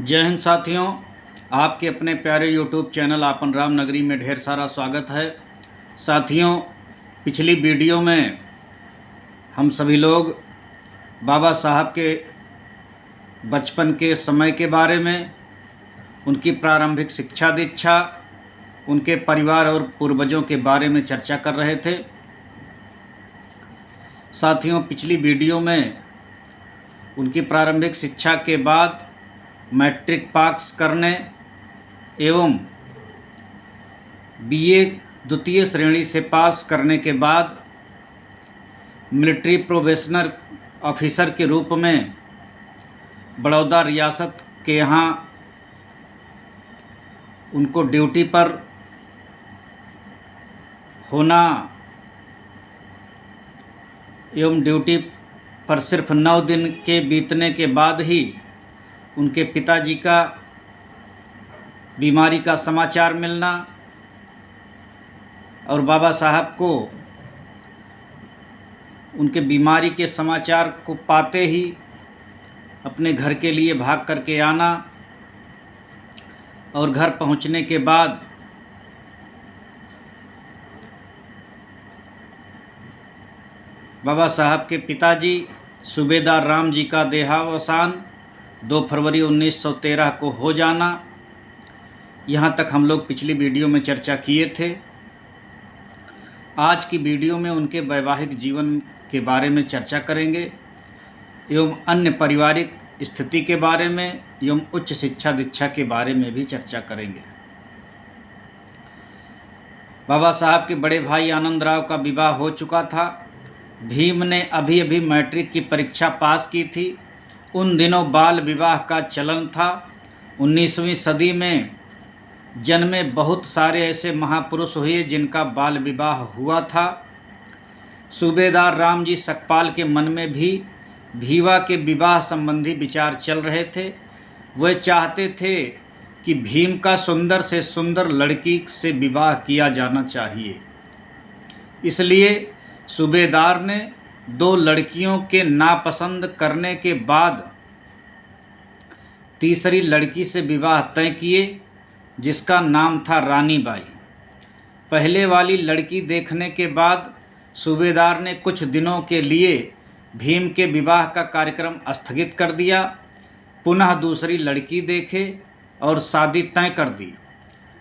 जय हिंद साथियों, आपके अपने प्यारे यूट्यूब चैनल आपन राम नगरी में ढेर सारा स्वागत है। साथियों, पिछली वीडियो में हम सभी लोग बाबा साहब के बचपन के समय के बारे में, उनकी प्रारंभिक शिक्षा दीक्षा, उनके परिवार और पूर्वजों के बारे में चर्चा कर रहे थे। साथियों, पिछली वीडियो में उनकी प्रारंभिक शिक्षा के बाद मैट्रिक पास करने एवं बीए द्वितीय श्रेणी से पास करने के बाद मिलिट्री प्रोबेशनर ऑफिसर के रूप में बड़ौदा रियासत के यहाँ उनको ड्यूटी पर होना एवं ड्यूटी पर सिर्फ 9 दिन के बीतने के बाद ही उनके पिताजी का बीमारी का समाचार मिलना और बाबा साहब को उनके बीमारी के समाचार को पाते ही अपने घर के लिए भाग करके आना और घर पहुंचने के बाद बाबा साहब के पिताजी सूबेदार राम जी का देहावसान 2 फरवरी 1913 को हो जाना। यहाँ तक हम लोग पिछली वीडियो में चर्चा किए थे। आज की वीडियो में उनके वैवाहिक जीवन के बारे में चर्चा करेंगे एवं अन्य पारिवारिक स्थिति के बारे में एवं उच्च शिक्षा दीक्षा के बारे में भी चर्चा करेंगे। बाबा साहब के बड़े भाई आनंद राव का विवाह हो चुका था। भीम ने अभी अभी मैट्रिक की परीक्षा पास की थी। उन दिनों बाल विवाह का चलन था। 19वीं सदी में जन्मे बहुत सारे ऐसे महापुरुष हुए जिनका बाल विवाह हुआ था। सूबेदार राम जी सकपाल के मन में भी भीवा के विवाह संबंधी विचार चल रहे थे। वे चाहते थे कि भीम का सुंदर से सुंदर लड़की से विवाह किया जाना चाहिए। इसलिए सूबेदार ने 2 लड़कियों के नापसंद करने के बाद तीसरी लड़की से विवाह तय किए, जिसका नाम था रानी बाई। पहले वाली लड़की देखने के बाद सूबेदार ने कुछ दिनों के लिए भीम के विवाह का कार्यक्रम स्थगित कर दिया। पुनः दूसरी लड़की देखे और शादी तय कर दी।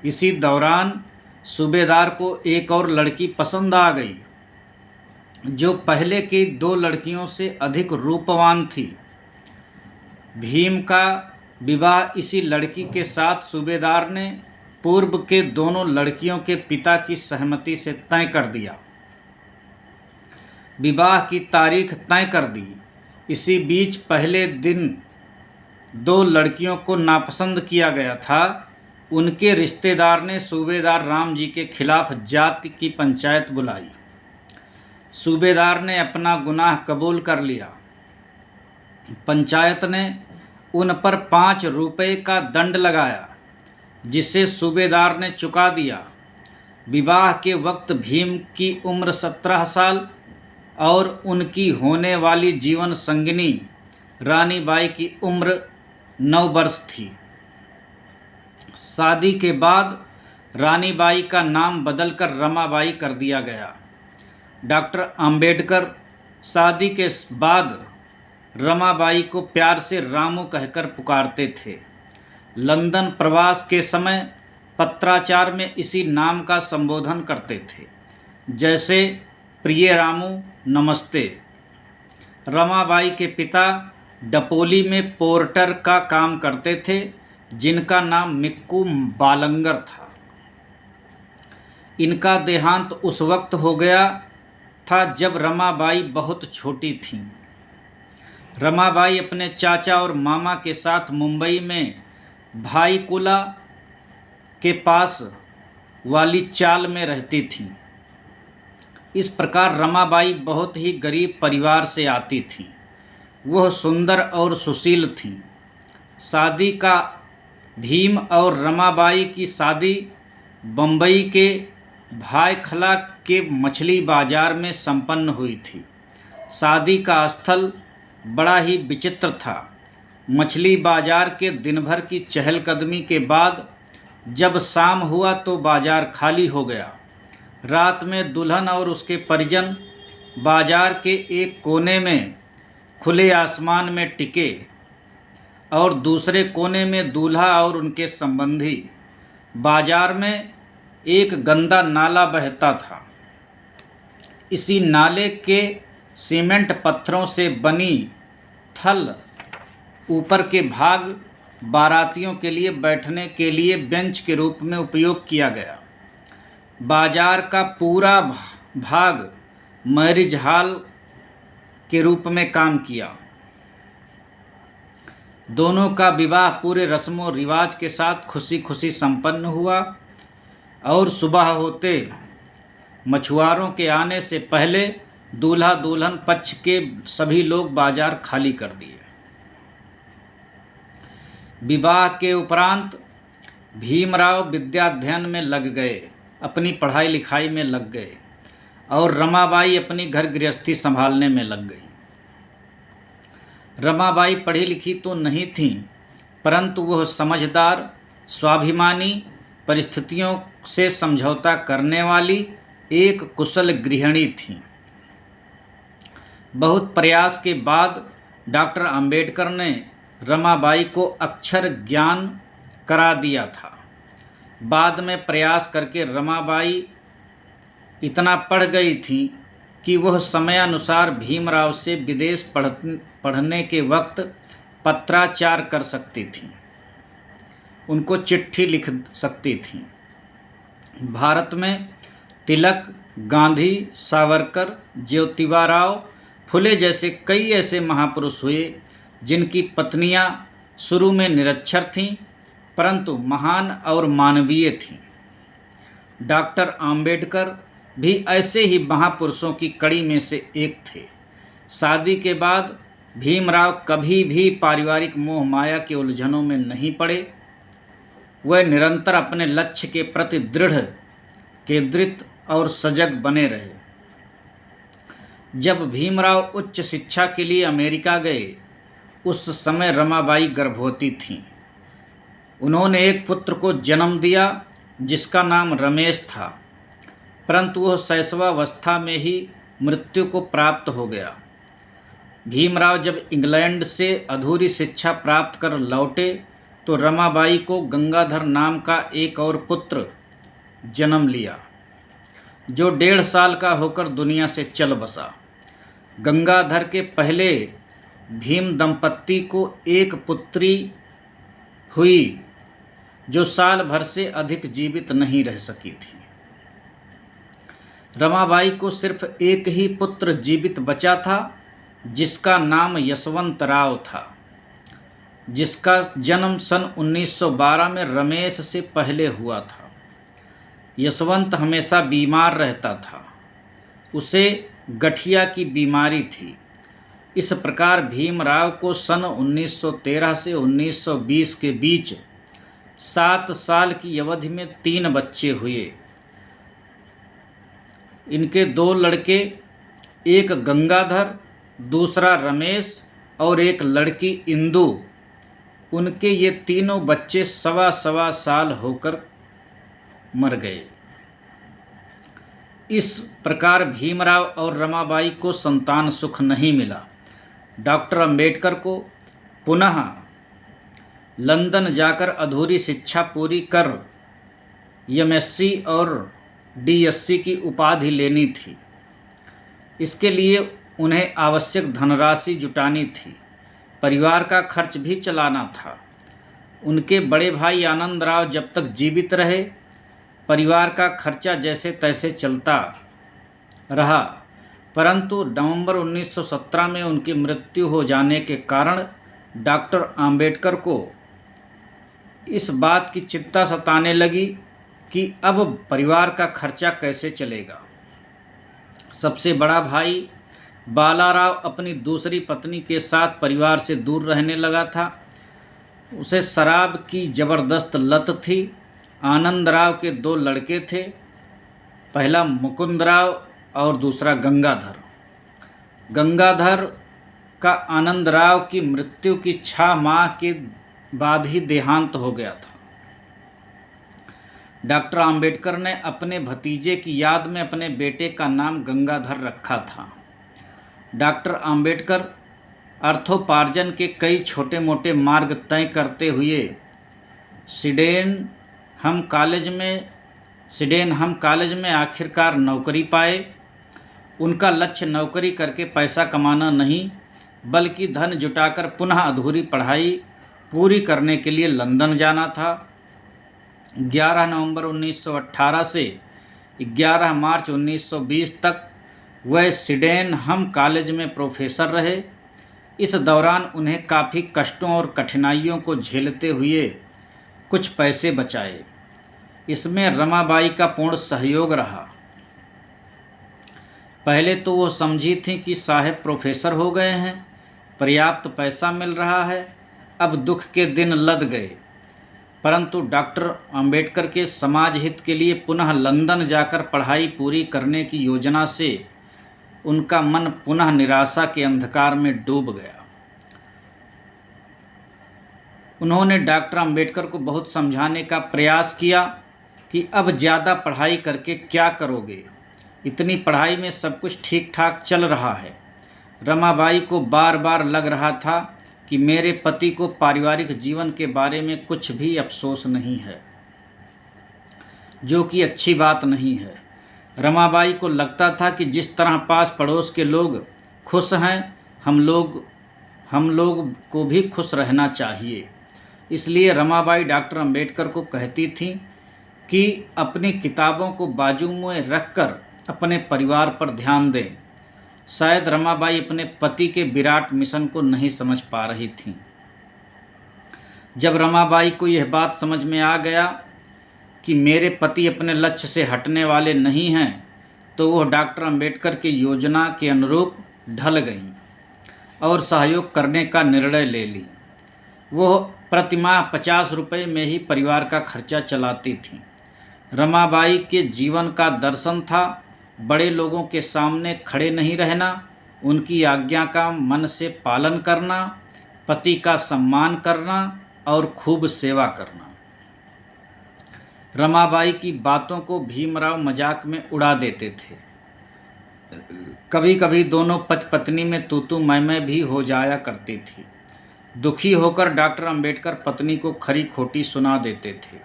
इसी दौरान सूबेदार को एक और लड़की पसंद आ गई, जो पहले की 2 लड़कियों से अधिक रूपवान थी। भीम का विवाह इसी लड़की के साथ सूबेदार ने पूर्व के दोनों लड़कियों के पिता की सहमति से तय कर दिया। विवाह की तारीख तय कर दी। इसी बीच पहले दिन 2 लड़कियों को नापसंद किया गया था। उनके रिश्तेदार ने सूबेदार राम जी के खिलाफ जाति की पंचायत बुलाई। सूबेदार ने अपना गुनाह कबूल कर लिया। पंचायत ने उन पर 5 रुपये का दंड लगाया, जिसे सूबेदार ने चुका दिया। विवाह के वक्त भीम की उम्र 17 साल और उनकी होने वाली जीवन संगिनी रानी बाई की उम्र 9 वर्ष थी। शादी के बाद रानी बाई का नाम बदलकर रमाबाई कर दिया गया। डॉक्टर अंबेडकर शादी के बाद रमाबाई को प्यार से रामू कहकर पुकारते थे। लंदन प्रवास के समय पत्राचार में इसी नाम का संबोधन करते थे, जैसे प्रिय रामू, नमस्ते। रमाबाई के पिता डपोली में पोर्टर का काम करते थे, जिनका नाम मिक्कू बालंगर था। इनका देहांत उस वक्त हो गया था जब रमाबाई बहुत छोटी थीं। रमाबाई अपने चाचा और मामा के साथ मुंबई में भाईकुला के पास वाली चाल में रहती थीं। इस प्रकार रमाबाई बहुत ही गरीब परिवार से आती थीं। वह सुंदर और सुशील थीं। शादी का भीम और रमाबाई की शादी बम्बई के भायखला के मछली बाजार में संपन्न हुई थी। शादी का स्थल बड़ा ही विचित्र था। मछली बाजार के दिन भर की चहलकदमी के बाद जब शाम हुआ तो बाजार खाली हो गया। रात में दुल्हन और उसके परिजन बाजार के एक कोने में खुले आसमान में टिके और दूसरे कोने में दूल्हा और उनके संबंधी। बाजार में एक गंदा नाला बहता था। इसी नाले के सीमेंट पत्थरों से बनी थल ऊपर के भाग बारातियों के लिए बैठने के लिए बेंच के रूप में उपयोग किया गया। बाजार का पूरा भाग मैरिज हॉल के रूप में काम किया। दोनों का विवाह पूरे रस्मों रिवाज के साथ खुशी खुशी संपन्न हुआ और सुबह होते मछुआरों के आने से पहले दूल्हा दुल्हन पक्ष के सभी लोग बाजार खाली कर दिए। विवाह के उपरांत भीमराव विद्याध्ययन में लग गए, अपनी पढ़ाई लिखाई में लग गए और रमाबाई अपनी घर गृहस्थी संभालने में लग गई। रमाबाई पढ़ी लिखी तो नहीं थीं, परंतु वह समझदार, स्वाभिमानी, परिस्थितियों से समझौता करने वाली एक कुशल गृहिणी थीं। बहुत प्रयास के बाद डॉक्टर अंबेडकर ने रमाबाई को अक्षर ज्ञान करा दिया था। बाद में प्रयास करके रमाबाई इतना पढ़ गई थी कि वह समयानुसार भीमराव से विदेश पढ़ने के वक्त पत्राचार कर सकती थीं, उनको चिट्ठी लिख सकती थीं। भारत में तिलक, गांधी, सावरकर, ज्योतिबा फुले जैसे कई ऐसे महापुरुष हुए जिनकी पत्नियां शुरू में निरक्षर थीं परंतु महान और मानवीय थीं। डॉक्टर अंबेडकर भी ऐसे ही महापुरुषों की कड़ी में से एक थे। शादी के बाद भीमराव कभी भी पारिवारिक मोह माया के उलझनों में नहीं पड़े। वह निरंतर अपने लक्ष्य के प्रति दृढ़, केंद्रित और सजग बने रहे। जब भीमराव उच्च शिक्षा के लिए अमेरिका गए, उस समय रमाबाई गर्भवती थीं। उन्होंने एक पुत्र को जन्म दिया जिसका नाम रमेश था, परंतु वह शैशवावस्था में ही मृत्यु को प्राप्त हो गया। भीमराव जब इंग्लैंड से अधूरी शिक्षा प्राप्त कर लौटे तो रमाबाई को गंगाधर नाम का एक और पुत्र जन्म लिया, जो 1.5 साल का होकर दुनिया से चल बसा। गंगाधर के पहले भीम दंपत्ति को एक पुत्री हुई जो साल भर से अधिक जीवित नहीं रह सकी थी। रमाबाई को सिर्फ एक ही पुत्र जीवित बचा था जिसका नाम यशवंतराव था, जिसका जन्म सन 1912 में रमेश से पहले हुआ था। यशवंत हमेशा बीमार रहता था, उसे गठिया की बीमारी थी। इस प्रकार भीमराव को सन 1913 से 1920 के बीच 7 साल की अवधि में 3 बच्चे हुए। इनके 2 लड़के, एक गंगाधर, दूसरा रमेश और एक लड़की इंदु। उनके ये तीनों बच्चे 1.25 साल होकर मर गए। इस प्रकार भीमराव और रमाबाई को संतान सुख नहीं मिला। डॉक्टर अंबेडकर को पुनः लंदन जाकर अधूरी शिक्षा पूरी कर एमएससी और डीएससी की उपाधि लेनी थी। इसके लिए उन्हें आवश्यक धनराशि जुटानी थी, परिवार का खर्च भी चलाना था। उनके बड़े भाई आनंदराव जब तक जीवित रहे, परिवार का खर्चा जैसे तैसे चलता रहा, परंतु नवंबर 1917 में उनकी मृत्यु हो जाने के कारण डॉक्टर अंबेडकर को इस बात की चिंता सताने लगी कि अब परिवार का खर्चा कैसे चलेगा। सबसे बड़ा भाई बालाराव अपनी दूसरी पत्नी के साथ परिवार से दूर रहने लगा था। उसे शराब की ज़बरदस्त लत थी। आनंदराव के 2 लड़के थे, पहला मुकुंदराव और दूसरा गंगाधर। गंगाधर का आनंदराव की मृत्यु की 6 माह के बाद ही देहांत हो गया था। डॉक्टर अंबेडकर ने अपने भतीजे की याद में अपने बेटे का नाम गंगाधर रखा था। डॉक्टर अंबेडकर अर्थोपार्जन के कई छोटे मोटे मार्ग तय करते हुए सिडेनहम कॉलेज में आखिरकार नौकरी पाए। उनका लक्ष्य नौकरी करके पैसा कमाना नहीं, बल्कि धन जुटाकर पुनः अधूरी पढ़ाई पूरी करने के लिए लंदन जाना था। 11 नवंबर 1918 से 11 मार्च 1920 तक वह सिडेनहम कॉलेज में प्रोफेसर रहे। इस दौरान उन्हें काफ़ी कष्टों और कठिनाइयों को झेलते हुए कुछ पैसे बचाए। इसमें रमाबाई का पूर्ण सहयोग रहा। पहले तो वो समझी थी कि साहब प्रोफेसर हो गए हैं, पर्याप्त पैसा मिल रहा है, अब दुख के दिन लद गए। परंतु डॉक्टर अंबेडकर के समाज हित के लिए पुनः लंदन जाकर पढ़ाई पूरी करने की योजना से उनका मन पुनः निराशा के अंधकार में डूब गया। उन्होंने डॉक्टर अंबेडकर को बहुत समझाने का प्रयास किया कि अब ज़्यादा पढ़ाई करके क्या करोगे, इतनी पढ़ाई में सब कुछ ठीक ठाक चल रहा है। रमाबाई को बार बार लग रहा था कि मेरे पति को पारिवारिक जीवन के बारे में कुछ भी अफसोस नहीं है, जो कि अच्छी बात नहीं है। रमाबाई को लगता था कि जिस तरह पास पड़ोस के लोग खुश हैं, हम लोग को भी खुश रहना चाहिए। इसलिए रमाबाई डॉक्टर अंबेडकर को कहती थीं कि अपनी किताबों को बाजू में रखकर अपने परिवार पर ध्यान दें। शायद रमाबाई अपने पति के विराट मिशन को नहीं समझ पा रही थीं। जब रमाबाई को यह बात समझ में आ गया कि मेरे पति अपने लक्ष्य से हटने वाले नहीं हैं, तो वह डॉक्टर अंबेडकर की योजना के अनुरूप ढल गईं और सहयोग करने का निर्णय ले ली। वह प्रतिमाह 50 रुपये में ही परिवार का खर्चा चलाती थीं। रमाबाई के जीवन का दर्शन था बड़े लोगों के सामने खड़े नहीं रहना, उनकी आज्ञा का मन से पालन करना, पति का सम्मान करना और खूब सेवा करना। रमाबाई की बातों को भीमराव मजाक में उड़ा देते थे। कभी कभी दोनों पति पत्नी में तू मैं भी हो जाया करती थी। दुखी होकर डॉक्टर अंबेडकर पत्नी को खरी खोटी सुना देते थे।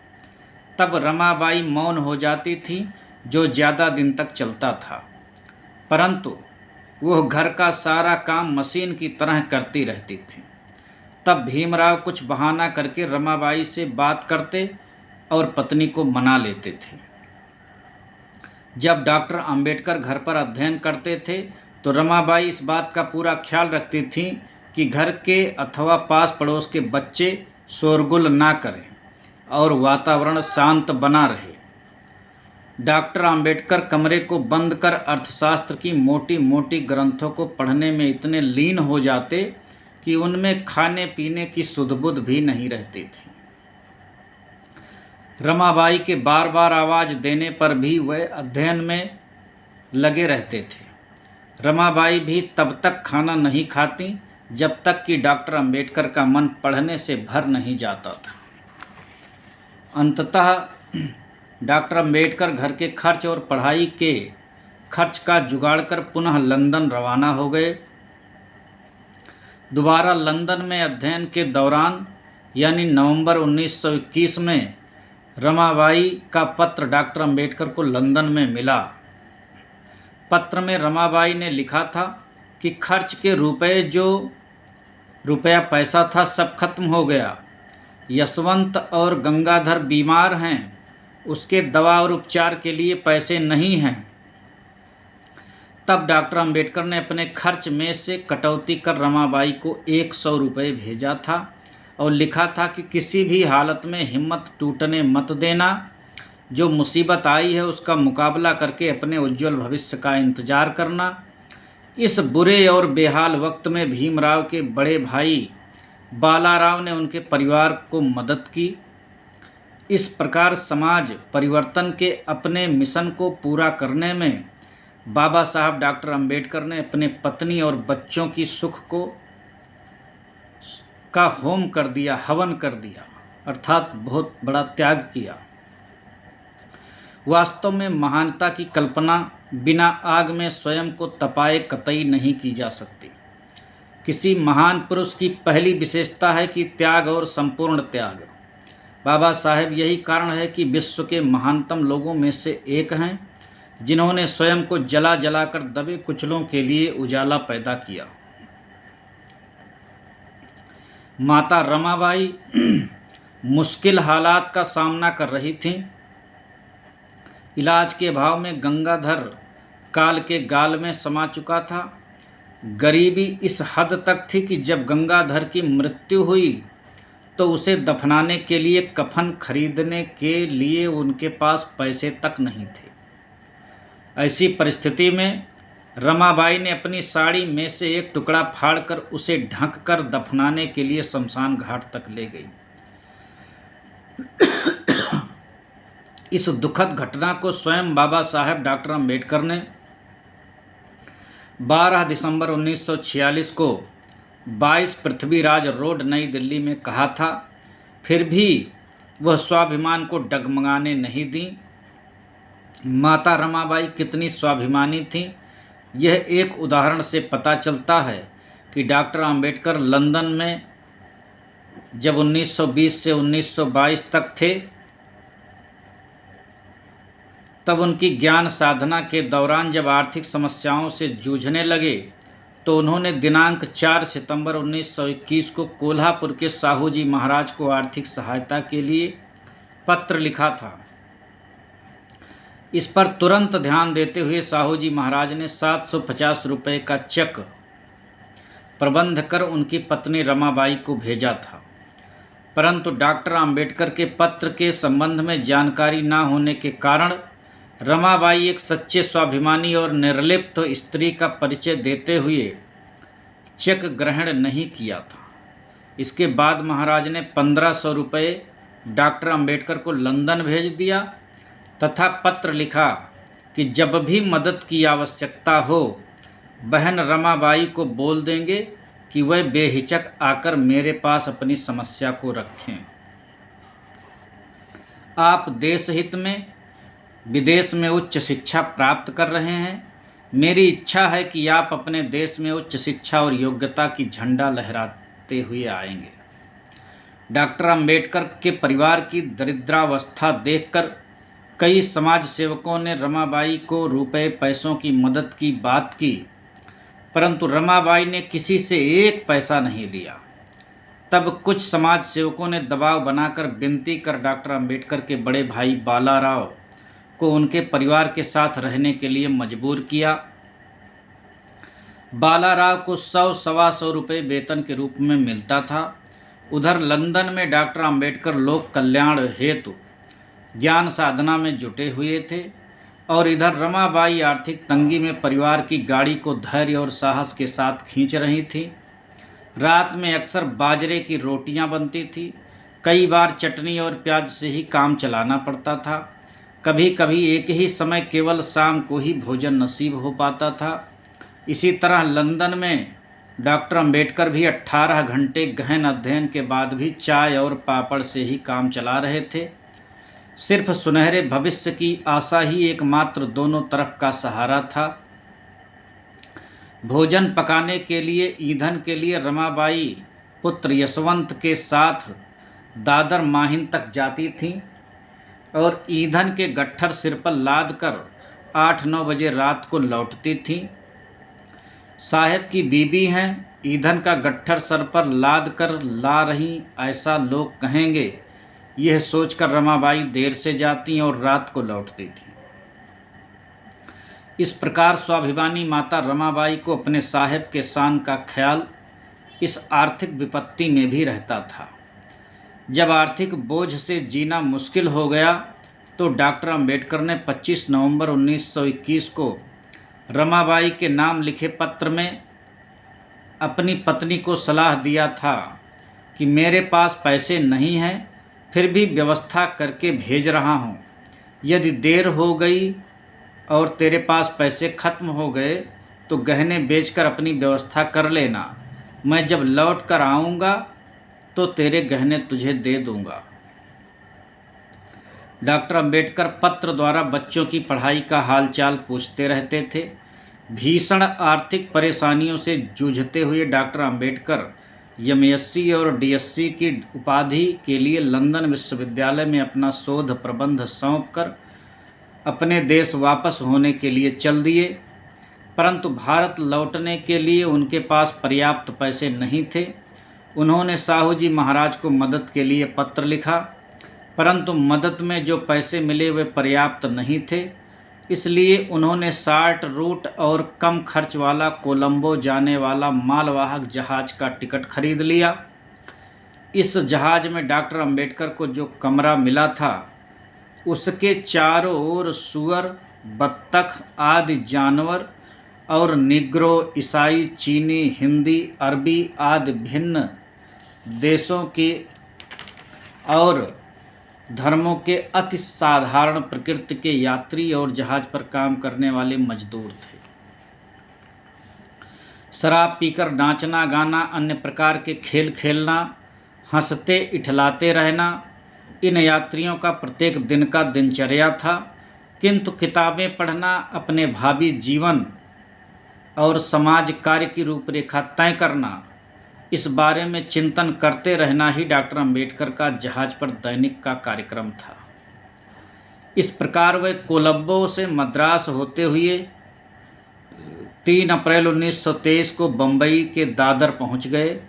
तब रमाबाई मौन हो जाती थी, जो ज़्यादा दिन तक चलता था। परंतु वह घर का सारा काम मशीन की तरह करती रहती थी। तब भीमराव कुछ बहाना करके रमाबाई से बात करते और पत्नी को मना लेते थे। जब डॉक्टर अंबेडकर घर पर अध्ययन करते थे तो रमाबाई इस बात का पूरा ख्याल रखती थीं कि घर के अथवा पास पड़ोस के बच्चे शोरगुल ना करें और वातावरण शांत बना रहे। डॉक्टर अंबेडकर कमरे को बंद कर अर्थशास्त्र की मोटी मोटी ग्रंथों को पढ़ने में इतने लीन हो जाते कि उनमें खाने पीने की सुध-बुध भी नहीं रहती थी। रमाबाई के बार बार आवाज़ देने पर भी वह अध्ययन में लगे रहते थे। रमाबाई भी तब तक खाना नहीं खाती जब तक कि डॉक्टर अंबेडकर का मन पढ़ने से भर नहीं जाता था। अंततः डॉक्टर अंबेडकर घर के खर्च और पढ़ाई के खर्च का जुगाड़ कर पुनः लंदन रवाना हो गए। दोबारा लंदन में अध्ययन के दौरान यानी नवंबर 1921 में रमाबाई का पत्र डॉक्टर अंबेडकर को लंदन में मिला। पत्र में रमाबाई ने लिखा था कि खर्च के रुपया पैसा था सब खत्म हो गया। यशवंत और गंगाधर बीमार हैं, उसके दवा और उपचार के लिए पैसे नहीं हैं। तब डॉक्टर अंबेडकर ने अपने खर्च में से कटौती कर रमाबाई को 100 रुपये भेजा था और लिखा था कि किसी भी हालत में हिम्मत टूटने मत देना। जो मुसीबत आई है उसका मुकाबला करके अपने उज्जवल भविष्य का इंतजार करना। इस बुरे और बेहाल वक्त में भीमराव के बड़े भाई बालाराव ने उनके परिवार को मदद की। इस प्रकार समाज परिवर्तन के अपने मिशन को पूरा करने में बाबा साहब डॉक्टर अंबेडकर ने अपने पत्नी और बच्चों की सुख को का होम कर दिया, हवन कर दिया, अर्थात बहुत बड़ा त्याग किया। वास्तव में महानता की कल्पना बिना आग में स्वयं को तपाए कतई नहीं की जा सकती। किसी महान पुरुष की पहली विशेषता है कि त्याग और संपूर्ण त्याग। बाबा साहेब यही कारण है कि विश्व के महानतम लोगों में से एक हैं, जिन्होंने स्वयं को जला जलाकर दबे कुचलों के लिए उजाला पैदा किया। माता रमाबाई मुश्किल हालात का सामना कर रही थीं। इलाज के अभाव में गंगाधर काल के गाल में समा चुका था। गरीबी इस हद तक थी कि जब गंगाधर की मृत्यु हुई तो उसे दफनाने के लिए कफन खरीदने के लिए उनके पास पैसे तक नहीं थे। ऐसी परिस्थिति में रमाबाई ने अपनी साड़ी में से एक टुकड़ा फाड़कर उसे ढक कर दफनाने के लिए शमशान घाट तक ले गई। इस दुखद घटना को स्वयं बाबा साहेब डॉक्टर अम्बेडकर ने 12 दिसंबर 1946 को 22 पृथ्वीराज रोड नई दिल्ली में कहा था। फिर भी वह स्वाभिमान को डगमगाने नहीं दी। माता रमाबाई कितनी स्वाभिमानी थीं, यह एक उदाहरण से पता चलता है कि डॉक्टर अम्बेडकर लंदन में जब 1920 से 1922 तक थे, तब उनकी ज्ञान साधना के दौरान जब आर्थिक समस्याओं से जूझने लगे तो उन्होंने दिनांक 4 सितंबर 1921 को कोल्हापुर के साहू जी महाराज को आर्थिक सहायता के लिए पत्र लिखा था। इस पर तुरंत ध्यान देते हुए साहू जी महाराज ने 750 रुपये का चेक प्रबंध कर उनकी पत्नी रमाबाई को भेजा था। परंतु डॉक्टर अम्बेडकर के पत्र के संबंध में जानकारी न होने के कारण रमाबाई एक सच्चे स्वाभिमानी और निर्लिप्त स्त्री का परिचय देते हुए चेक ग्रहण नहीं किया था। इसके बाद महाराज ने 1500 रुपये डॉक्टर अम्बेडकर को लंदन भेज दिया तथा पत्र लिखा कि जब भी मदद की आवश्यकता हो बहन रमाबाई को बोल देंगे कि वह बेहिचक आकर मेरे पास अपनी समस्या को रखें। आप देश हित में विदेश में उच्च शिक्षा प्राप्त कर रहे हैं। मेरी इच्छा है कि आप अपने देश में उच्च शिक्षा और योग्यता की झंडा लहराते हुए आएंगे। डॉक्टर अम्बेडकर के परिवार की दरिद्रावस्था देखकर कई समाज सेवकों ने रमाबाई को रुपए पैसों की मदद की बात की, परंतु रमाबाई ने किसी से एक पैसा नहीं लिया। तब कुछ समाज सेवकों ने दबाव बनाकर विनती कर डॉक्टर अम्बेडकर के बड़े भाई बालाराव को उनके परिवार के साथ रहने के लिए मजबूर किया। बालाराव को 100-125 रुपये वेतन के रूप में मिलता था। उधर लंदन में डॉक्टर अम्बेडकर लोक कल्याण हेतु ज्ञान साधना में जुटे हुए थे और इधर रमाबाई आर्थिक तंगी में परिवार की गाड़ी को धैर्य और साहस के साथ खींच रही थी। रात में अक्सर बाजरे की रोटियां बनती थी। कई बार चटनी और प्याज से ही काम चलाना पड़ता था। कभी कभी एक ही समय केवल शाम को ही भोजन नसीब हो पाता था। इसी तरह लंदन में डॉक्टर अम्बेडकर भी 18 घंटे गहन अध्ययन के बाद भी चाय और पापड़ से ही काम चला रहे थे। सिर्फ सुनहरे भविष्य की आशा ही एकमात्र दोनों तरफ का सहारा था। भोजन पकाने के लिए ईंधन के लिए रमाबाई पुत्र यशवंत के साथ दादर माहिम तक जाती थीं और ईंधन के गट्ठर सिर पर लाद कर 8-9 बजे रात को लौटती थीं। साहेब की बीबी हैं, ईंधन का गट्ठर सर पर लाद कर ला रही ऐसा लोग कहेंगे, यह सोचकर रमाबाई देर से जाती और रात को लौटती थी। इस प्रकार स्वाभिमानी माता रमाबाई को अपने साहेब के शान का ख्याल इस आर्थिक विपत्ति में भी रहता था। जब आर्थिक बोझ से जीना मुश्किल हो गया तो डॉक्टर अम्बेडकर ने 25 नवंबर 1921 को रमाबाई के नाम लिखे पत्र में अपनी पत्नी को सलाह दिया था कि मेरे पास पैसे नहीं हैं, फिर भी व्यवस्था करके भेज रहा हूँ। यदि देर हो गई और तेरे पास पैसे खत्म हो गए तो गहने बेचकर अपनी व्यवस्था कर लेना। मैं जब लौट कर आऊँगा तो तेरे गहने तुझे दे दूंगा। डॉक्टर अंबेडकर पत्र द्वारा बच्चों की पढ़ाई का हालचाल पूछते रहते थे। भीषण आर्थिक परेशानियों से जूझते हुए डॉक्टर अंबेडकर एमएससी और डीएससी की उपाधि के लिए लंदन विश्वविद्यालय में अपना शोध प्रबंध सौंपकर अपने देश वापस होने के लिए चल दिए। परंतु भारत लौटने के लिए उनके पास पर्याप्त पैसे नहीं थे। उन्होंने साहू जी महाराज को मदद के लिए पत्र लिखा, परंतु मदद में जो पैसे मिले वे पर्याप्त नहीं थे। इसलिए उन्होंने शार्ट रूट और कम खर्च वाला कोलंबो जाने वाला मालवाहक जहाज का टिकट खरीद लिया। इस जहाज में डॉक्टर अंबेडकर को जो कमरा मिला था उसके चारों ओर सुअर, बत्तख आदि जानवर और निग्रो, ईसाई, चीनी, हिंदी, अरबी आदि भिन्न देशों के और धर्मों के अति साधारण प्रकृति के यात्री और जहाज पर काम करने वाले मजदूर थे। शराब पीकर नाचना गाना, अन्य प्रकार के खेल खेलना, हंसते इठलाते रहना इन यात्रियों का प्रत्येक दिन का दिनचर्या था। किंतु किताबें पढ़ना, अपने भावी जीवन और समाज कार्य की रूपरेखा तय करना, इस बारे में चिंतन करते रहना ही डॉक्टर अंबेडकर का जहाज पर दैनिक का कार्यक्रम था। इस प्रकार वे कोलंबो से मद्रास होते हुए 3 अप्रैल 1923 को बम्बई के दादर पहुंच गए।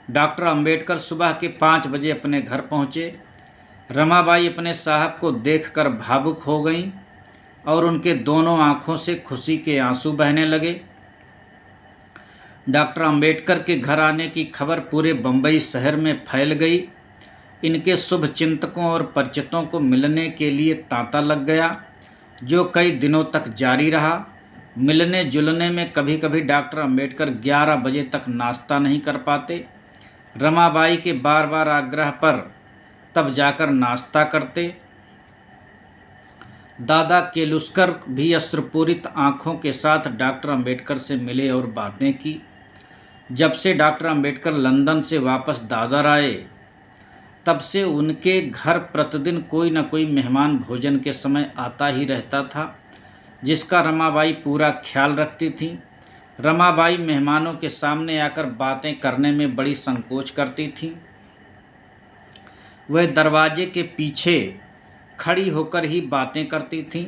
डॉक्टर अंबेडकर सुबह के 5 बजे अपने घर पहुंचे। रमाबाई अपने साहब को देखकर भावुक हो गईं और उनके दोनों आंखों से खुशी के आंसू बहने लगे। डॉक्टर अंबेडकर के घर आने की खबर पूरे बम्बई शहर में फैल गई। इनके शुभ चिंतकों और परिचितों को मिलने के लिए तांता लग गया, जो कई दिनों तक जारी रहा। मिलने जुलने में कभी कभी डॉक्टर अंबेडकर 11 बजे तक नाश्ता नहीं कर पाते। रमाबाई के बार बार आग्रह पर तब जाकर नाश्ता करते। दादा केलुस्कर भी अश्रुपूरित आँखों के साथ डॉक्टर अंबेडकर से मिले और बातें की। जब से डॉक्टर अंबेडकर लंदन से वापस दादर आए, तब से उनके घर प्रतिदिन कोई न कोई मेहमान भोजन के समय आता ही रहता था, जिसका रमाबाई पूरा ख्याल रखती थी। रमाबाई मेहमानों के सामने आकर बातें करने में बड़ी संकोच करती थीं। वह दरवाजे के पीछे खड़ी होकर ही बातें करती थीं।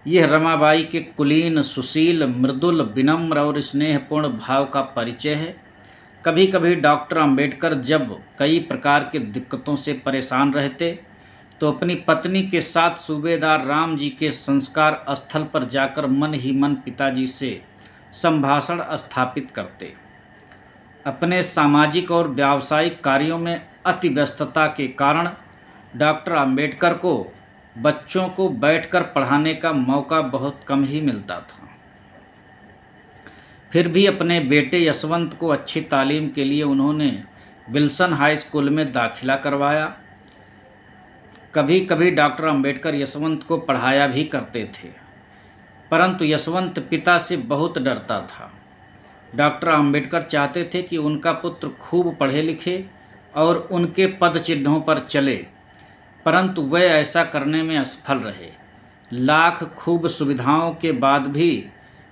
यह रमाबाई के कुलीन, सुशील, मृदुल, विनम्र और स्नेहपूर्ण भाव का परिचय है। कभी कभी डॉक्टर अंबेडकर जब कई प्रकार की दिक्कतों से परेशान रहते तो अपनी पत्नी के साथ सूबेदार राम जी के संस्कार स्थल पर जाकर मन ही मन पिताजी से संभाषण स्थापित करते। अपने सामाजिक और व्यावसायिक कार्यों में अति व्यस्तता के कारण डॉक्टर अंबेडकर को बच्चों को बैठकर पढ़ाने का मौका बहुत कम ही मिलता था। फिर भी अपने बेटे यशवंत को अच्छी तालीम के लिए उन्होंने विल्सन हाई स्कूल में दाखिला करवाया। कभी कभी डॉक्टर अंबेडकर यशवंत को पढ़ाया भी करते थे, परंतु यशवंत पिता से बहुत डरता था। डॉक्टर अंबेडकर चाहते थे कि उनका पुत्र खूब पढ़े लिखे और उनके पद चिन्हों पर चले, परंतु वह ऐसा करने में असफल रहे। लाख खूब सुविधाओं के बाद भी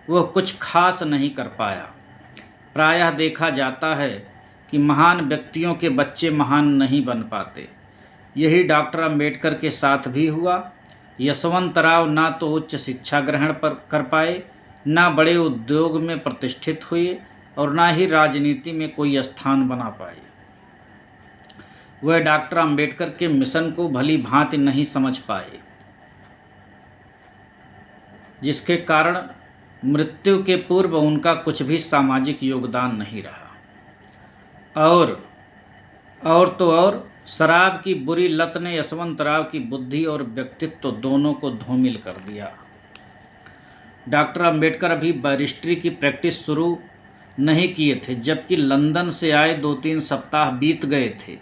वह कुछ खास नहीं कर पाया। प्रायः देखा जाता है कि महान व्यक्तियों के बच्चे महान नहीं बन पाते। यही डॉक्टर अंबेडकर के साथ भी हुआ। यशवंतराव ना तो उच्च शिक्षा ग्रहण कर पाए, ना बड़े उद्योग में प्रतिष्ठित हुए और ना ही राजनीति में कोई स्थान बना पाए। वह डॉक्टर अंबेडकर के मिशन को भली भांति नहीं समझ पाए, जिसके कारण मृत्यु के पूर्व उनका कुछ भी सामाजिक योगदान नहीं रहा। और शराब की बुरी लत ने यशवंतराव की बुद्धि और व्यक्तित्व दोनों को धूमिल कर दिया। डॉक्टर अंबेडकर अभी बैरिस्ट्री की प्रैक्टिस शुरू नहीं किए थे, जबकि लंदन से आए 2-3 सप्ताह बीत गए थे।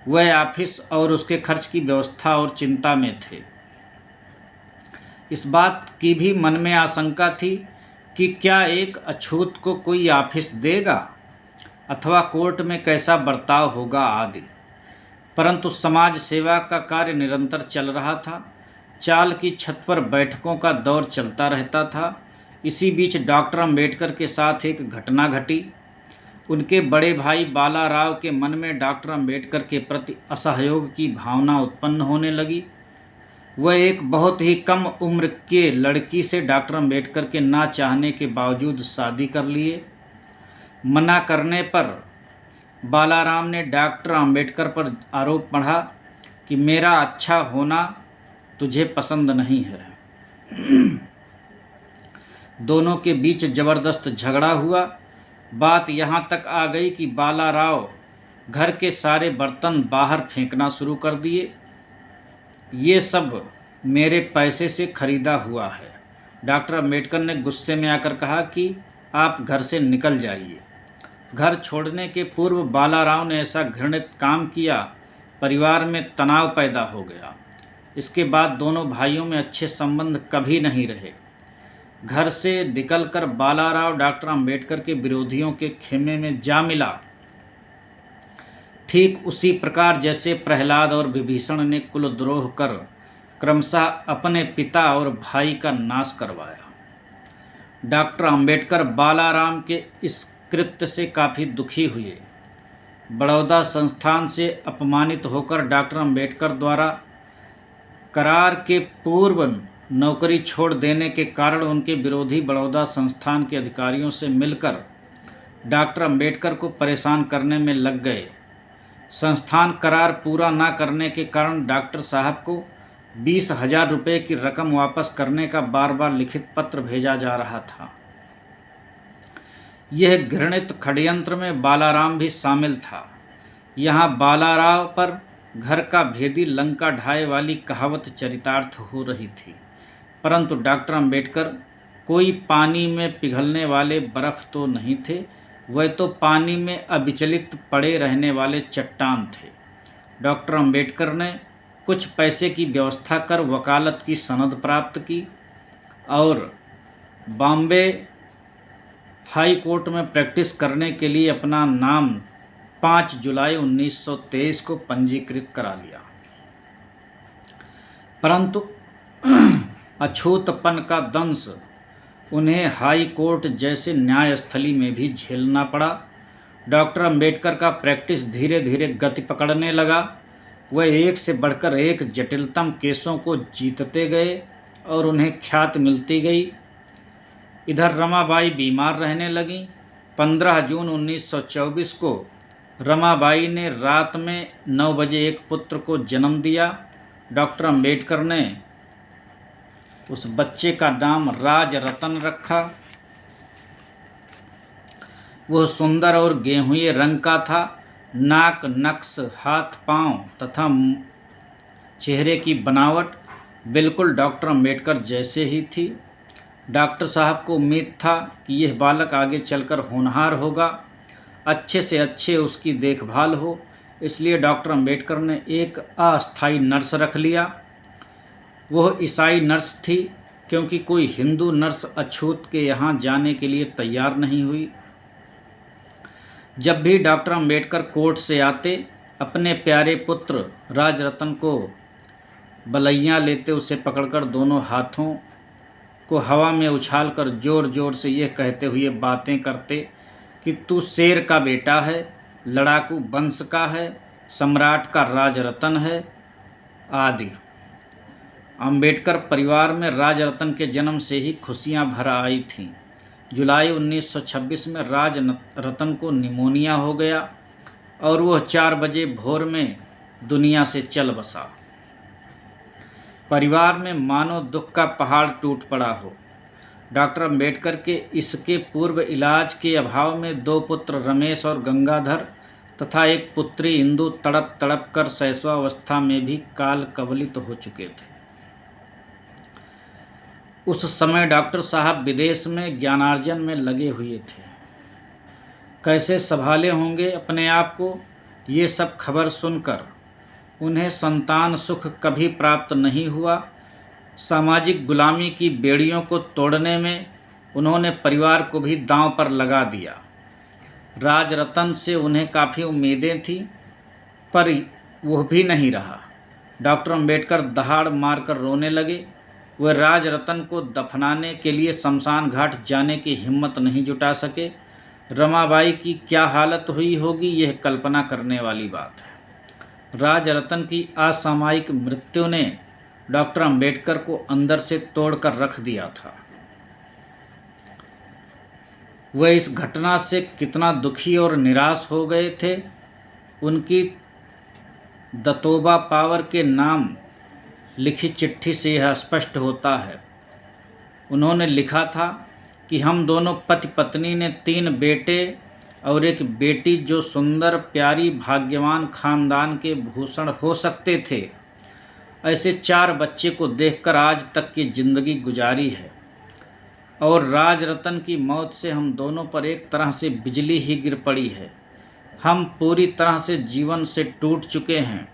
वह ऑफिस और उसके खर्च की व्यवस्था और चिंता में थे। इस बात की भी मन में आशंका थी कि क्या एक अछूत को कोई ऑफिस देगा। अथवा कोर्ट में कैसा बर्ताव होगा आदि। परंतु समाज सेवा का कार्य निरंतर चल रहा था। चाल की छत पर बैठकों का दौर चलता रहता था। इसी बीच डॉक्टर अंबेडकर के साथ एक घटना घटी। उनके बड़े भाई बालाराव के मन में डॉक्टर अंबेडकर के प्रति असहयोग की भावना उत्पन्न होने लगी। वह एक बहुत ही कम उम्र के लड़की से डॉक्टर अंबेडकर के ना चाहने के बावजूद शादी कर लिए। मना करने पर बालाराम ने डॉक्टर अंबेडकर पर आरोप मढ़ा कि मेरा अच्छा होना तुझे पसंद नहीं है। दोनों के बीच जबरदस्त झगड़ा हुआ। बात यहाँ तक आ गई कि बालाराव घर के सारे बर्तन बाहर फेंकना शुरू कर दिए। ये सब मेरे पैसे से खरीदा हुआ है। डॉक्टर अंबेडकर ने गुस्से में आकर कहा कि आप घर से निकल जाइए। घर छोड़ने के पूर्व बालाराव ने ऐसा घृणित काम किया, परिवार में तनाव पैदा हो गया। इसके बाद दोनों भाइयों में अच्छे संबंध कभी नहीं रहे। घर से निकलकर बालाराव डॉक्टर अंबेडकर के विरोधियों के खेमे में जा मिला, ठीक उसी प्रकार जैसे प्रहलाद और विभीषण ने कुलद्रोह कर क्रमशः अपने पिता और भाई का नाश करवाया। डॉक्टर अंबेडकर बालाराम के इस कृत्य से काफ़ी दुखी हुए। बड़ौदा संस्थान से अपमानित होकर डॉक्टर अंबेडकर द्वारा करार के पूर्व नौकरी छोड़ देने के कारण उनके विरोधी बड़ौदा संस्थान के अधिकारियों से मिलकर डॉक्टर अंबेडकर को परेशान करने में लग गए। संस्थान करार पूरा न करने के कारण डॉक्टर साहब को 20,000 रुपये की रकम वापस करने का बार बार लिखित पत्र भेजा जा रहा था। यह घृणित षड्यंत्र में बालाराम भी शामिल था। यहाँ बालाराव पर घर का भेदी लंका ढाए वाली कहावत चरितार्थ हो रही थी। परंतु डॉक्टर अंबेडकर कोई पानी में पिघलने वाले बर्फ तो नहीं थे, वह तो पानी में अविचलित पड़े रहने वाले चट्टान थे। डॉक्टर अंबेडकर ने कुछ पैसे की व्यवस्था कर वकालत की सनद प्राप्त की और बॉम्बे हाई कोर्ट में प्रैक्टिस करने के लिए अपना नाम 5 जुलाई 1923 को पंजीकृत करा लिया। परंतु अछूतपन का दंश उन्हें हाई कोर्ट जैसे न्यायस्थली में भी झेलना पड़ा। डॉक्टर अंबेडकर का प्रैक्टिस धीरे धीरे गति पकड़ने लगा। वह एक से बढ़कर एक जटिलतम केसों को जीतते गए और उन्हें ख्याति मिलती गई। इधर रमाबाई बीमार रहने लगीं। 15 जून 1924 को रमाबाई ने रात में 9 बजे एक पुत्र को जन्म दिया। डॉक्टर अंबेडकर ने उस बच्चे का नाम राज रतन रखा। वह सुंदर और गेहुए रंग का था। नाक, नक्श, हाथ पांव तथा चेहरे की बनावट बिल्कुल डॉक्टर अंबेडकर जैसे ही थी। डॉक्टर साहब को उम्मीद था कि यह बालक आगे चलकर होनहार होगा, अच्छे से अच्छे उसकी देखभाल हो। इसलिए डॉक्टर अंबेडकर ने एक अस्थायी नर्स रख लिया। वह ईसाई नर्स थी, क्योंकि कोई हिंदू नर्स अछूत के यहाँ जाने के लिए तैयार नहीं हुई। जब भी डॉक्टर अंबेडकर कोर्ट से आते, अपने प्यारे पुत्र राजरतन को बलैया लेते उसे पकड़कर दोनों हाथों को हवा में उछालकर जोर जोर से यह कहते हुए बातें करते कि तू शेर का बेटा है, लड़ाकू वंश का है, सम्राट का राजरतन है आदि। अंबेडकर परिवार में राजरतन के जन्म से ही खुशियां भर आई थीं। जुलाई 1926 में राजरतन को निमोनिया हो गया और वह 4 बजे भोर में दुनिया से चल बसा। परिवार में मानो दुख का पहाड़ टूट पड़ा हो। डॉक्टर अंबेडकर के इसके पूर्व इलाज के अभाव में 2 पुत्र रमेश और गंगाधर तथा एक पुत्री इंदु तड़प तड़प कर शैशवावस्था में भी काल कवलित हो चुके थे। उस समय डॉक्टर साहब विदेश में ज्ञानार्जन में लगे हुए थे। कैसे संभाले होंगे अपने आप को, ये सब खबर सुनकर उन्हें संतान सुख कभी प्राप्त नहीं हुआ। सामाजिक गुलामी की बेड़ियों को तोड़ने में उन्होंने परिवार को भी दांव पर लगा दिया। राजरतन से उन्हें काफ़ी उम्मीदें थीं, पर वह भी नहीं रहा। डॉक्टर अंबेडकर दहाड़ मारकर रोने लगे। वह राजरतन को दफनाने के लिए शमशान घाट जाने की हिम्मत नहीं जुटा सके। रमाबाई की क्या हालत हुई होगी, यह कल्पना करने वाली बात है। राजरतन की असामयिक मृत्यु ने डॉक्टर अंबेडकर को अंदर से तोड़कर रख दिया था। वह इस घटना से कितना दुखी और निराश हो गए थे, उनकी दतोबा पावर के नाम लिखी चिट्ठी से यह स्पष्ट होता है। उन्होंने लिखा था कि हम दोनों पति पत्नी ने 3 बेटे और एक बेटी जो सुंदर प्यारी भाग्यवान खानदान के भूषण हो सकते थे, ऐसे 4 बच्चे को देखकर आज तक की जिंदगी गुजारी है। और राजरतन की मौत से हम दोनों पर एक तरह से बिजली ही गिर पड़ी है। हम पूरी तरह से जीवन से टूट चुके हैं।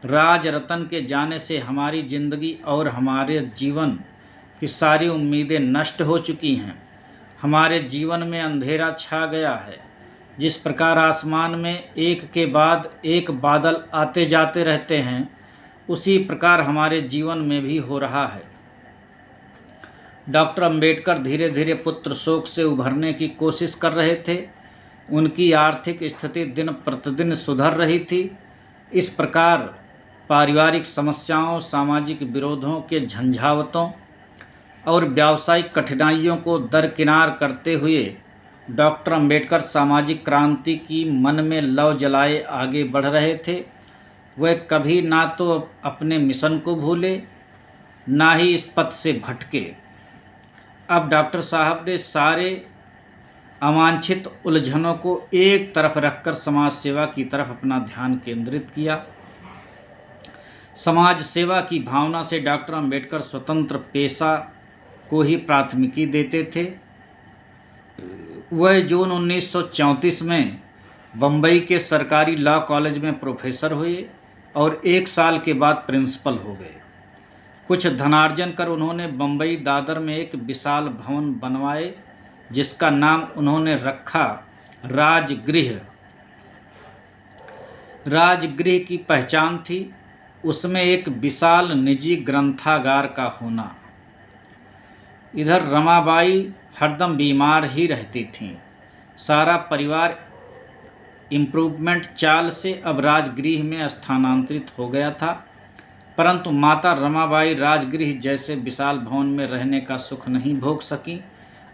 राजरतन के जाने से हमारी ज़िंदगी और हमारे जीवन की सारी उम्मीदें नष्ट हो चुकी हैं। हमारे जीवन में अंधेरा छा गया है। जिस प्रकार आसमान में एक के बाद एक बादल आते जाते रहते हैं, उसी प्रकार हमारे जीवन में भी हो रहा है। डॉक्टर अंबेडकर धीरे धीरे पुत्र शोक से उभरने की कोशिश कर रहे थे। उनकी आर्थिक स्थिति दिन प्रतिदिन सुधर रही थी। इस प्रकार पारिवारिक समस्याओं, सामाजिक विरोधों के झंझावतों और व्यावसायिक कठिनाइयों को दरकिनार करते हुए डॉक्टर अंबेडकर सामाजिक क्रांति की मन में लौ जलाए आगे बढ़ रहे थे। वह कभी ना तो अपने मिशन को भूले, ना ही इस पथ से भटके। अब डॉक्टर साहब ने सारे अवांछित उलझनों को एक तरफ रखकर समाज सेवा की तरफ अपना ध्यान केंद्रित किया। समाज सेवा की भावना से डॉक्टर अंबेडकर स्वतंत्र पेशा को ही प्राथमिकी देते थे। वह जून 1934 में बम्बई के सरकारी लॉ कॉलेज में प्रोफेसर हुए और 1 साल के बाद प्रिंसिपल हो गए। कुछ धनार्जन कर उन्होंने बम्बई दादर में एक विशाल भवन बनवाए, जिसका नाम उन्होंने रखा राजगृह। राजगृह की पहचान थी उसमें एक विशाल निजी ग्रंथागार का होना। इधर रमाबाई हरदम बीमार ही रहती थीं। सारा परिवार इम्प्रूवमेंट चाल से अब राजगृह में स्थानांतरित हो गया था, परंतु माता रमाबाई राजगृह जैसे विशाल भवन में रहने का सुख नहीं भोग सकीं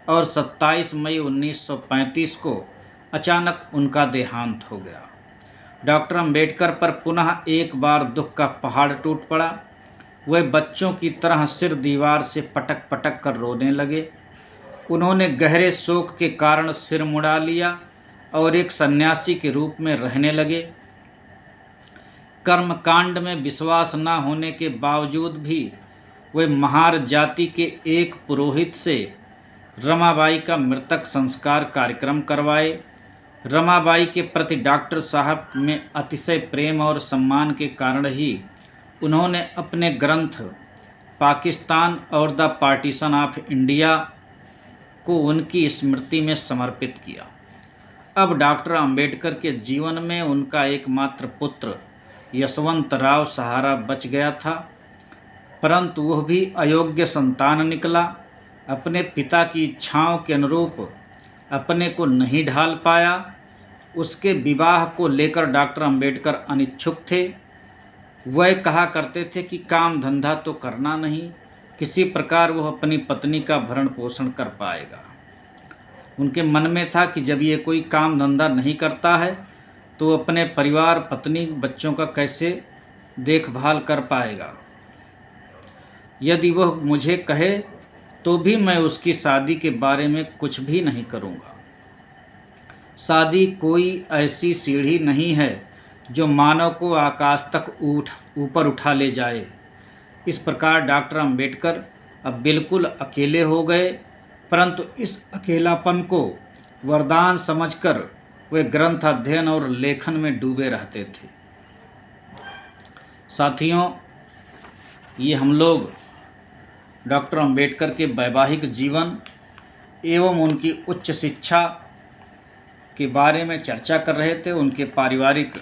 और 27 मई 1935 को अचानक उनका देहांत हो गया। डॉक्टर अंबेडकर पर पुनः एक बार दुख का पहाड़ टूट पड़ा। वे बच्चों की तरह सिर दीवार से पटक पटक कर रोने लगे। उन्होंने गहरे शोक के कारण सिर मुड़ा लिया और एक सन्यासी के रूप में रहने लगे। कर्मकांड में विश्वास न होने के बावजूद भी वे महार जाति के एक पुरोहित से रमाबाई का मृतक संस्कार कार्यक्रम करवाए। रमाबाई के प्रति डॉक्टर साहब में अतिशय प्रेम और सम्मान के कारण ही उन्होंने अपने ग्रंथ पाकिस्तान और द पार्टीशन ऑफ इंडिया को उनकी स्मृति में समर्पित किया। अब डॉक्टर अंबेडकर के जीवन में उनका एकमात्र पुत्र यशवंतराव सहारा बच गया था, परंतु वह भी अयोग्य संतान निकला। अपने पिता की इच्छाओं के अनुरूप अपने को नहीं ढाल पाया। उसके विवाह को लेकर डॉक्टर अंबेडकर अनिच्छुक थे। वह कहा करते थे कि काम धंधा तो करना नहीं, किसी प्रकार वह अपनी पत्नी का भरण पोषण कर पाएगा। उनके मन में था कि जब ये कोई काम धंधा नहीं करता है तो अपने परिवार, पत्नी, बच्चों का कैसे देखभाल कर पाएगा। यदि वह मुझे कहे तो भी मैं उसकी शादी के बारे में कुछ भी नहीं करूँगा। शादी कोई ऐसी सीढ़ी नहीं है जो मानव को आकाश तक ऊपर उठा ले जाए। इस प्रकार डॉक्टर अंबेडकर अब बिल्कुल अकेले हो गए, परंतु इस अकेलापन को वरदान समझकर वे ग्रंथ अध्ययन और लेखन में डूबे रहते थे। साथियों, ये हम लोग डॉक्टर अंबेडकर के वैवाहिक जीवन एवं उनकी उच्च शिक्षा के बारे में चर्चा कर रहे थे, उनके पारिवारिक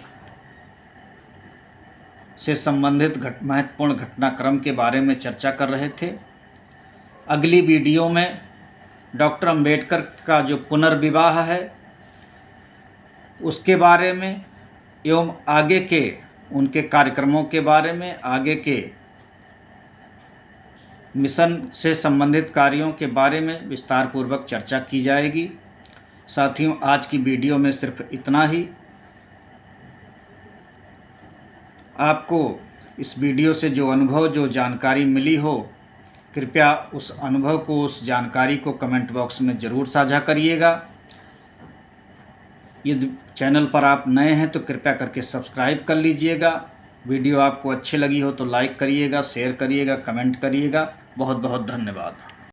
से संबंधित महत्वपूर्ण घटनाक्रम के बारे में चर्चा कर रहे थे। अगली वीडियो में डॉक्टर अंबेडकर का जो पुनर्विवाह है उसके बारे में एवं आगे के उनके कार्यक्रमों के बारे में, आगे के मिशन से संबंधित कार्यों के बारे में विस्तार पूर्वक चर्चा की जाएगी। साथियों, आज की वीडियो में सिर्फ इतना ही। आपको इस वीडियो से जो अनुभव, जो जानकारी मिली हो, कृपया उस अनुभव को, उस जानकारी को कमेंट बॉक्स में ज़रूर साझा करिएगा। यदि चैनल पर आप नए हैं तो कृपया करके सब्सक्राइब कर लीजिएगा। वीडियो आपको अच्छी लगी हो तो लाइक करिएगा, शेयर करिएगा, कमेंट करिएगा। बहुत बहुत धन्यवाद।